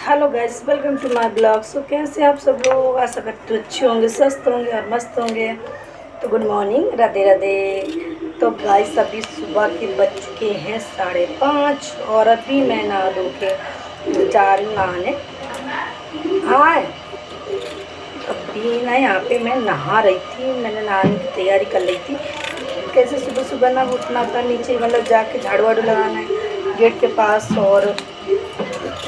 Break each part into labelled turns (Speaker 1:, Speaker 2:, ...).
Speaker 1: Hello guys, welcome to my blog. So कैसे आप सब लोग, आशा करते हो अच्छे होंगे, स्वस्थ होंगे और मस्त होंगे। तो गुड मॉर्निंग, राधे राधे। तो गाइस अभी सुबह के बज चुके हैं 5:30 और अभी मैं नहा धो के जा रही हूँ नहाने। हाँ, अभी ना यहाँ पे मैं नहा रही थी, मैंने नहाने की तैयारी कर ली थी। कैसे सुबह सुबह ना उठना था, नीचे मतलब जाके झाड़ू वाड़ू लगाना है गेट के पास, और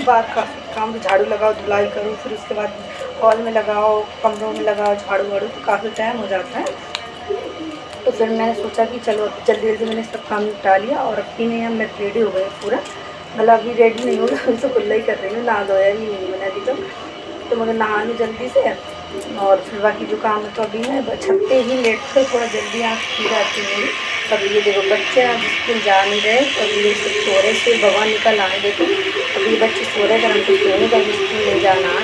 Speaker 1: बाद काफ़ी काम, तो झाड़ू लगाओ, धुलाई करो, फिर उसके बाद हॉल में लगाओ, कमरों में लगाओ झाड़ू वाड़ू, तो काफ़ी टाइम हो जाता है। तो फिर मैंने सोचा कि चलो अभी जल्दी जल्दी मैंने सब काम निपटा लिया और अभी नहीं, अब मैं रेडी हो गई पूरा। मतलब अभी रेडी नहीं होगा, अभी तो कुल्ला ही कर रही हूँ, नहा धोया भी नहीं मैंने अभी तो मगर नहा लूँ जल्दी से। और फिर बाकी जो काम है तो अभी मैं छत पे ही लेट कर थोड़ा जल्दी आँख खुल जाती है मेरी। अभी ये देखो बच्चे आज स्कूल जा नहीं रहे, तो अभी ये सब सो रहे, से भगवान निकल आए। देखो अभी बच्चे सो रहे, अगर हमको सोने का भी स्कूल नहीं जाना है।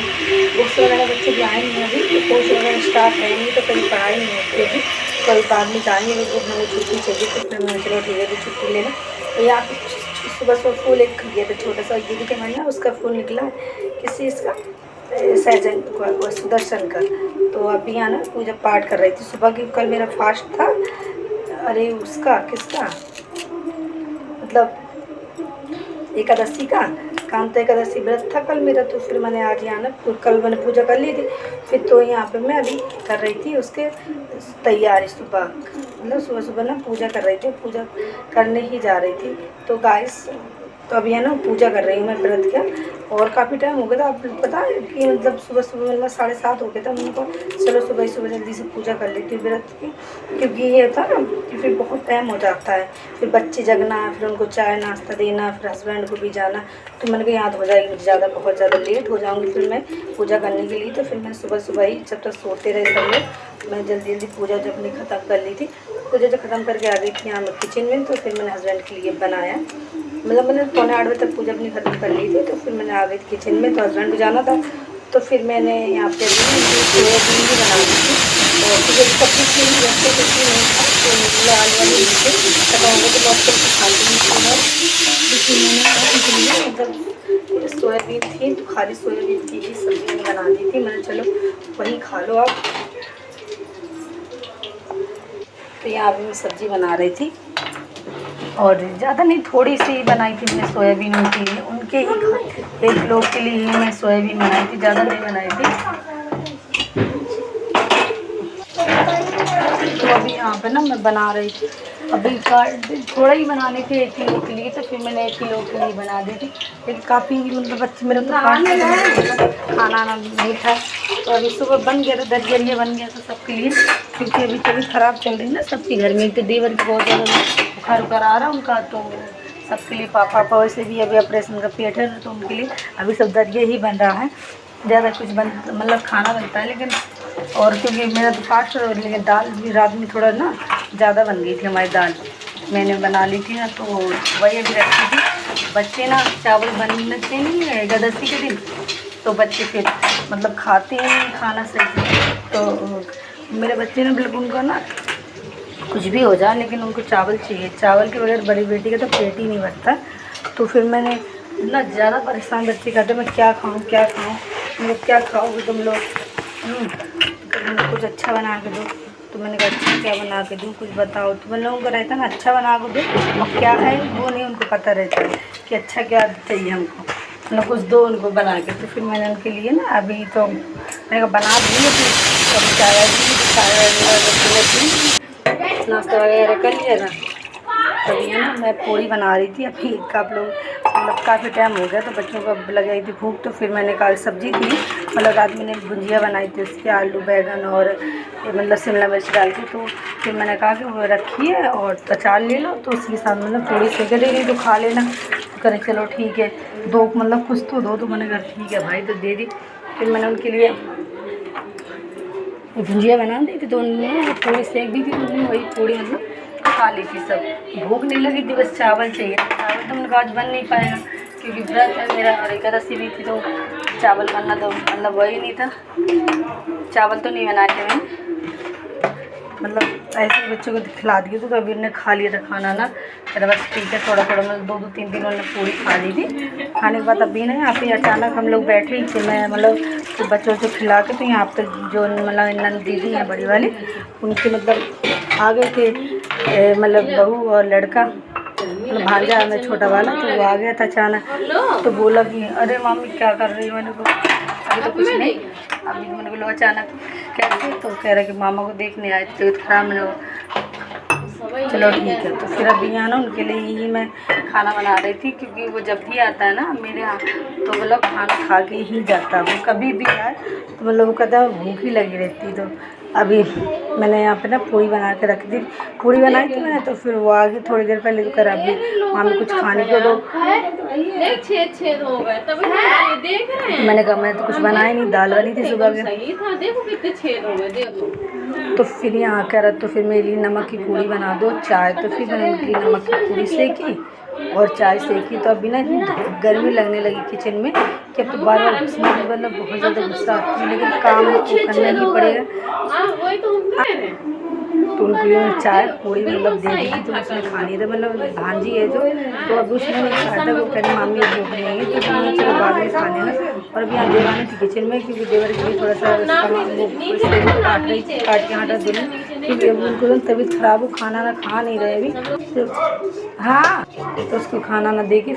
Speaker 1: बुक्स वगैरह बच्चे भी आए नहीं अभी, तो कोर्स वगैरह स्टार्ट है नहीं, तो कहीं पढ़ाई नहीं होती अभी। कभी बाद में जाएंगे, अगर हमें छुट्टी चाहिए तो फिर मैंने चलो ठीक है भी छुट्टी लेना। तो यहाँ पे सुबह सुबह फूल एक खरीदा था छोटा सा, दीदी के मन ना उसका फूल निकला, किस चीज़ का, सहजन का, वो सुदर्शन का। तो अभी यहाँ ना पूजा पाठ कर रही थी सुबह की, कल मेरा फास्ट था। अरे उसका किसका, मतलब एकादशी का, कांता एकादशी व्रत था कल मेरा, तो फिर मैंने आज यहाँ ना कल मैंने पूजा कर ली थी। फिर तो यहाँ पे मैं अभी कर रही थी उसके तैयारी, सुबह मतलब सुबह सुबह ना पूजा कर रही थी, पूजा करने ही जा रही थी। तो गाइस, तो अभी है ना पूजा कर रही हूँ मैं व्रत का, और काफ़ी टाइम हो गया था। आपको पता है कि मतलब सुबह सुबह मतलब 7:30 हो गया था, उनको चलो सुबह सुबह जल्दी से पूजा कर लेती हूँ व्रत की, क्योंकि ये था ना कि फिर बहुत टाइम हो जाता है, फिर बच्चे जगना, फिर उनको चाय नाश्ता देना, फिर हस्बैंड को भी जाना। तो मैंने कहा याद हो जाएगी मुझे, ज़्यादा बहुत ज़्यादा लेट हो जाऊँगी फिर मैं पूजा करने के लिए। तो फिर मैं सुबह सुबह ही जब तक सोते रहे सब लोग, मैं जल्दी जल्दी पूजा जब अपनी ख़त्म कर ली थी, पूजा जब ख़त्म करके आ गई थी यहाँ मैं किचन में। तो फिर मैंने हस्बैंड के लिए बनाया, मतलब मैंने 7:45 तक पूजा अपनी ख़त्म कर ली थी। तो फिर मैंने आ गई थी किचन में, तो हस्बैंड को जाना था। तो फिर मैंने यहाँ पे सोयाबीन भी बना दी थी, और फिर जब सब्जी थी जैसे कुछ भी नहीं था, तो आलू वाली नीचे लगाऊँगा तो बहुत कुछ खाती नहीं थी मैं। लेकिन मैंने उसके लिए मतलब सोयाबीन थी, तो खाली सोयाबीन की ही सब्ज़ी बना दी थी। मैंने चलो वही खा लो आप। तो यहाँ भी मैं सब्ज़ी बना रही थी, और ज़्यादा नहीं, थोड़ी सी बनाई थी मैंने सोयाबीन उनके लिए, उनके ही एक लोग के लिए ही मैं सोयाबीन बनाई थी, ज़्यादा नहीं बनाई थी। तो अभी यहाँ पे ना मैं बना रही थी, अभी थोड़ा ही बनाने थे 1 किलो के लिए, तो फिर मैंने 1 किलो के लिए बना दी थी। लेकिन काफ़ी मतलब बच्चे मेरे तो खाना आना नहीं था, तो अभी सुबह बन गया था, दरिया बन गया था सबके लिए, क्योंकि अभी तबीयत ख़राब चल रही है ना सबके घर में। तो देवर की बहुत ज़्यादा बुखार उखार आ रहा उनका, तो सबके लिए पापा वैसे भी अभी ऑपरेशन का पेट है, तो उनके लिए अभी सब दरिया ही बन रहा है। ज़्यादा कुछ मतलब खाना बनता है, लेकिन और क्योंकि मेरा तो फास्ट है, लेकिन दाल भी रात में थोड़ा ना ज़्यादा बन गई थी हमारी दाल, मैंने बना ली थी ना, तो वही अभी रखी थी। बच्चे ना चावल बनते नहीं है एकादशी के दिन, तो बच्चे फिर मतलब खाते हैं खाना सही से। तो मेरे बच्चे ना बिल्कुल, उनको ना कुछ भी हो जाए लेकिन उनको चावल चाहिए, चावल के बगैर बड़ी बेटी का तो पेट ही नहीं भरता। तो फिर मैंने इतना ज़्यादा परेशान, बच्चे कहते मैं क्या खाऊँ क्या खाऊँ, मतलब क्या खाओगे तुम लोग, तो कुछ अच्छा बना के दो। तो मैंने कहा अच्छा क्या बना के दूँ, कुछ बताओ। तो मैं लोगों को रहता ना अच्छा बना के दो, और क्या है वो नहीं उनको पता रहता है कि अच्छा क्या चाहिए हमको, मतलब कुछ दो उनको बना के। तो फिर मैंने उनके लिए ना अभी तो मैंने कहा बना दी, फिर चाय नाश्ता वगैरह कर लिया था। तभी है ना मैं पूड़ी बना रही थी अभी, आप लोग मतलब काफ़ी टाइम हो गया, तो बच्चों को अब लग रही थी भूख, तो फिर मैंने कहा सब्ज़ी थी, मतलब रात मैंने भुजिया बनाई थी उसके, आलू बैगन और मतलब शिमला मिर्च डाल के। तो फिर मैंने कहा कि वो रखी है और अचार ले लो, तो उसके साथ मतलब थोड़ी सी दे दी, तो खा लेना। तो करें चलो ठीक है, दो मतलब कुछ तो दो, तो मैंने कहा ठीक है भाई, तो दे दी। फिर मैंने उनके लिए भुजिया बना दी थी, तो उन्होंने पूड़ी सेक दी थी, तो उन्होंने वही पूड़ी मतलब खा ली थी सब। भूख नहीं लगी थी, बस चावल चाहिए, चावल तो उनका आज बन नहीं पाएगा क्योंकि व्रत है मेरा और एकादशी भी थी, तो चावल बनना तो मतलब वही नहीं था, चावल तो नहीं बनाए थे मैंने। मतलब ऐसे बच्चों को खिला दिए तो अभी उन्होंने खा लिया था खाना ना। मेरा बस ठीक है, थोड़ा थोड़ा मतलब 2-3 उन्होंने पूरी खा ली थी। खाने के बाद अभी ना यहाँ पे अचानक हम लोग बैठे ही थे, मैं मतलब तो बच्चों को खिला के, तो यहाँ पर जो मतलब नंद दीदी है बड़ी वाली, उनके मतलब आ गए थे मतलब बहू और लड़का, मतलब भांजा है मैं छोटा वाला, तो वो आ गया था अचानक। तो बोला कि अरे मम्मी क्या कर रही हो? मैंने को अभी तो कुछ नहीं, अभी मैंने बोला अचानक कैसे? तो कह रहा कि मामा को देखने आए थे, तबीयत खराब मैंने। चलो ठीक है। तो फिर अभी यहाँ ना उनके लिए ही मैं खाना बना रही थी, क्योंकि वो जब भी आता है ना मेरे यहाँ तो मतलब खाना खा के ही जाता है। वो कभी भी आए तो मतलब वो कहता है भूख ही लगी रहती। तो अभी मैंने यहाँ पे ना पूड़ी बना के रख दी, पूड़ी बनाई थी मैंने, तो फिर वो आ गई थोड़ी देर पहले। तो कर अभी मामी कुछ खाने को दो। मैंने कहा मैं तो कुछ बनाया नहीं, दाल बनी थी सुबह के। तो फिर यहाँ कह रहा तो फिर मेरे लिए नमक की पूड़ी बना दो, चाय। तो फिर मैंने उनकी नमक की पूड़ी सेकी और चाय सेकी। तो अभी ना इतनी गर्मी लगने लगी किचन में कि अब तो बार बार घुसने की मतलब बहुत ज़्यादा गुस्सा आती है, लेकिन काम तो करना ही पड़ेगा। तो उनके लिए मैं चाय पूड़ी मतलब दे दी थी, तो उसने खानी था, मतलब भांजी है जो, तो अभी उसने नहीं खाया था। वो कहने मामी भूख नहीं है, तो मैंने चलो बाद में खा लेना। और अभी यहाँ देवानी थी किचन में, क्योंकि देवर के लिए थोड़ा सा काट रही थी, काट के आटा दूँ, क्योंकि अभी उनको तो तबीयत ख़राब हो, खाना ना खा नहीं रहे अभी। तो हाँ, तो उसको खाना ना दे के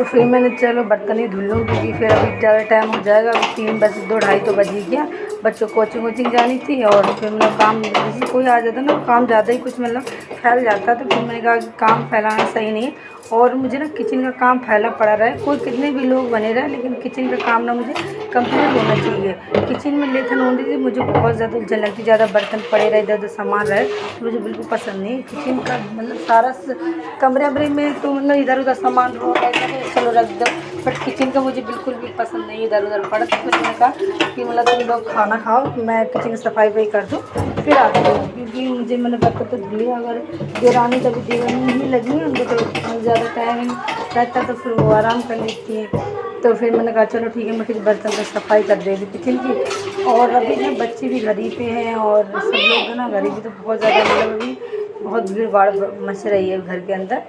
Speaker 1: फिर मैंने चलो बर्तन ही धुल लूँ, क्योंकि फिर अभी ज़्यादा टाइम हो जाएगा। अभी 3 बजे 2-2:30 तो बज ही गया। बच्चों को कोचिंग जानी थी, और फिर मतलब काम जैसे कोई आ जाता ना, काम ज़्यादा ही कुछ मतलब फैल जाता। तो फिर मैंने कहा कि काम फैलाना सही नहीं है, और मुझे ना किचन का काम फैला पड़ा रहा है, कोई कितने भी लोग बने रहे, लेकिन किचन का काम ना मुझे कंप्लीट होना चाहिए। किचन में लेथन होने से मुझे बहुत ज़्यादा उलझन लगती, ज़्यादा बर्तन पड़े रहे, इधर उधर सामान रहे, तो मुझे बिल्कुल पसंद नहीं है। किचन का मतलब सारा कमरे वमरे में तो मतलब इधर उधर सामान चलो रख दो, बट किचन का मुझे बिल्कुल भी पसंद नहीं, इधर उधर पड़ा। तो फिर मैंने कहा कि मतलब तुम लोग खाना खाओ, मैं किचन की सफाई वही कर दूँ, फिर आती हूँ। क्योंकि मुझे मैंने बर्तन तो धुली, अगर देरानी कभी देवनी ही लगी है उनको तो ज़्यादा टाइम रहता, तो फिर वो आराम कर लेती है। तो फिर मैंने कहा चलो ठीक है, मैं किसी बर्तन की सफाई कर दे रही किचन की। और अभी ना बच्चे भी गरीब पे हैं, और सब लोग ना गरीबी तो बहुत ज़्यादा, मतलब अभी बहुत भीड़ भाड़ मच रही है घर के अंदर,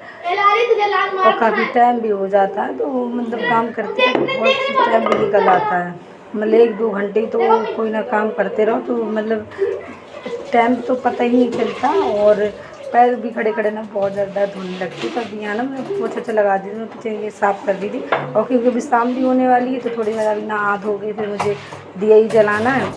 Speaker 1: और काफ़ी टाइम भी हो जाता है। तो मतलब काम करते हैं तो बहुत टाइम भी निकल आता है, मतलब 1-2 घंटे तो कोई ना काम करते रहो, तो मतलब टाइम तो पता ही नहीं चलता, और पैर भी खड़े खड़े ना बहुत ज़्यादा धुलने लगती। तो अभी यहाँ ना मैं पोछा लगा दी थी, किचन ये साफ़ कर दी थी। और क्योंकि अभी शाम भी होने वाली है, तो थोड़ी देर अभी नहा धो के फिर मुझे दिया ही जलाना है,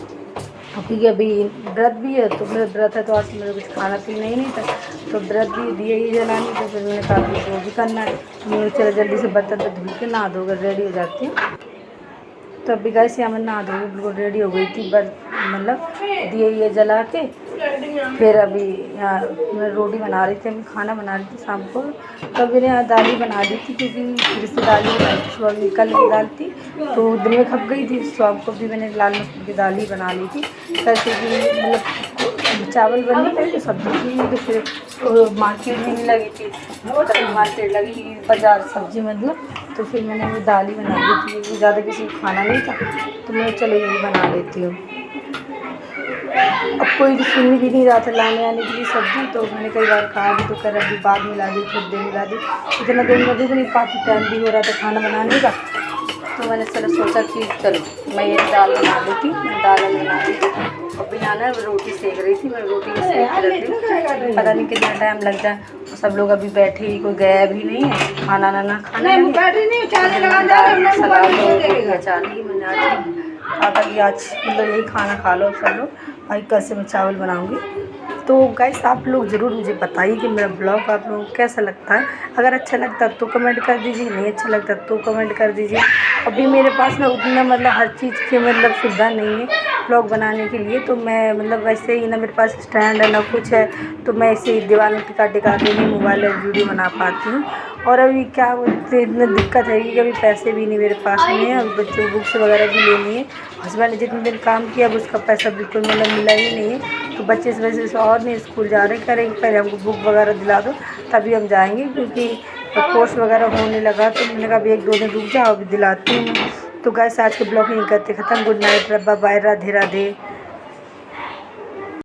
Speaker 1: क्योंकि अभी व्रत भी है। तो मेरा व्रत है, तो आज मेरे कुछ खाना पीना ही नहीं था, तो व्रत भी दिए ही जलानी। तो फिर मैंने कहा कि वो भी करना है, तो मैंने चलो जल्दी से बर्तन तो धुल के नहा धोकर रेडी हो जाती हूँ। तो अभी गैस यहाँ मैं नहा धो बिल्कुल रेडी हो गई थी, बस मतलब दिए ये जला के फिर अभी यहाँ मैं रोटी बना रही थी, अभी खाना बना रही थी शाम को। तो मैंने यहाँ दाल ही बना दी थी, क्योंकि फिर से दाल ही बनाई थी, सुबह कल की दाल थी तो दिन में खप गई थी। शाम को भी मैंने लाल मसूर की दाल ही बना ली थी, कैसे कि मतलब चावल बनी थी तो सब्ज़ी थी, तो फिर मार्केट में नहीं लगी थी, तभी मार्केट लगी बाज़ार सब्ज़ी मतलब। तो फिर मैंने वो दाल ही बना दी थी, वो ज़्यादा किसी को खाना नहीं था, तो मैं चलो यही बना लेती हूँ। अब कोई सुन भी नहीं रहा था लाने आने के लिए सब्ज़ी, तो मैंने कई बार कहा भी, तो कर अभी बाद में ला दी, खुद देर ला दी, इतना देर में नहीं पाती, टाइम भी हो रहा था खाना बनाने का। तो मैंने चलो सोचा कि चलो मैं ये दाल बना देती, दाल बना दी। अभी ना रोटी सेक रही थी, मैं रोटी सेक रही थी, पता नहीं कितना टाइम लग जाए। तो सब लोग अभी बैठे ही, कोई गया भी नहीं है, खाना ना खाना चाली मैंने आज कहा था कि आज मतलब यही खाना खा लो सब लोग, भाई कल से मैं चावल बनाऊँगी। तो गाइस आप लोग ज़रूर मुझे बताइए कि मेरा ब्लॉग आप लोगों को कैसा लगता है। अगर अच्छा लगता तो कमेंट कर दीजिए, नहीं अच्छा लगता तो कमेंट कर दीजिए। अभी मेरे पास ना उतना मतलब हर चीज़ की मतलब सुविधा नहीं है ब्लॉग बनाने के लिए, तो मैं मतलब वैसे ही ना मेरे पास स्टैंड है ना कुछ है, तो मैं ऐसे ही दीवार में टिका के ही मोबाइल में वीडियो बना पाती हूँ। और अभी क्या बोलते इतनी दिक्कत है कि अभी पैसे भी नहीं मेरे पास में है, अभी बच्चों को बुक्स वगैरह भी लेनी है। हस्बैंड ने जितने दिन काम किया अब उसका पैसा बिल्कुल मतलब मिला ही नहीं है, तो बच्चे इस वजह से और नहीं स्कूल जा रहे, करेंगे पहले हमको बुक वगैरह दिला दो तभी हम जाएंगे, क्योंकि कोर्स वगैरह होने लगा। तो मैंने कहा अभी 1-2 दिन रुक जाओ, अभी दिलाती हूँ। तो गाइस आज के ब्लॉग यहीं करते ख़त्म। Good night, bye bye, Radhe Radhe.